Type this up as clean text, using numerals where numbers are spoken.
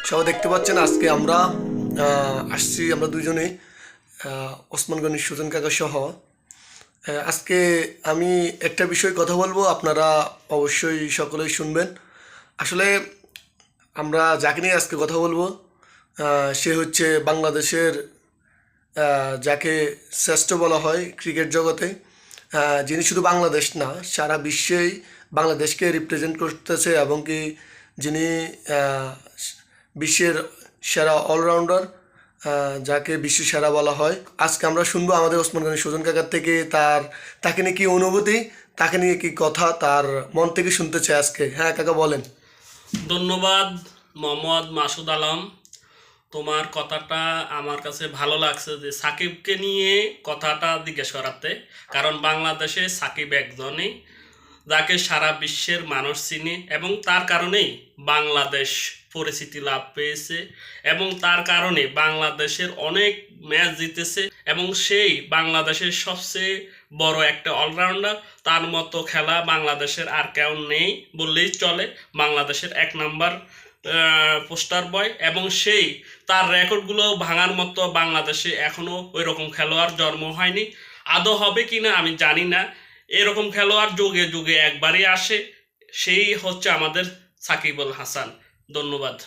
সবাই দেখতে পাচ্ছেন আজকে আমরা আসছি আমরা দুজনে ওসমান গনি সুজন কাকা সহ। আজকে আমি একটা বিষয়ে কথা বলবো, আপনারা অবশ্যই সকলেই শুনবেন। আসলে আমরা যাকে নিয়ে আজকে কথা বলবো সে হচ্ছে বাংলাদেশের যাকে শ্রেষ্ঠ বলা হয় ক্রিকেট জগতে, যিনি শুধু বাংলাদেশ না সারা বিশ্বেই বাংলাদেশকে রিপ্রেজেন্ট করতেছে এবং কি যিনি আহ, বিশ্বের সেরা অলরাউন্ডার, যাকে বিশ্ব সেরা বলা হয়। আজকে আমরা শুনবো আমাদের ওসমান গনি সুজন কাকার থেকে তাকে নিয়ে কি অনুভূতি, তাকে নিয়ে কি কথা, তার মন থেকে শুনতে চাই আজকে। হ্যাঁ কাকা বলেন। ধন্যবাদ মোহাম্মদ মাসুদ আলম। তোমার কথাটা আমার কাছে ভালো লাগছে যে সাকিবকে নিয়ে কথাটা জিজ্ঞেস করাতে। কারণ বাংলাদেশে সাকিব একজনই যাকে সারা বিশ্বের মানুষ চিনে এবং তার কারণেই বাংলাদেশ পরিচিতি লাভ পেয়েছে এবং তার কারণে বাংলাদেশের অনেক ম্যাচ জিতেছে এবং সেই বাংলাদেশের সবচেয়ে বড় একটা অলরাউন্ডার। তার মতো খেলা বাংলাদেশের আর কেউ নেই বললেই চলে। বাংলাদেশের এক নাম্বার পোস্টার বয় এবং সেই তার রেকর্ডগুলো ভাঙার মতো বাংলাদেশে এখনও ওই রকম খেলোয়াড় জন্ম হয়নি। আদৌ হবে কি না আমি জানি না। এরকম খেলোয়াড় যুগে যুগে একবারই আসে, সেই হচ্ছে আমাদের সাকিব আল হাসান। ধন্যবাদ।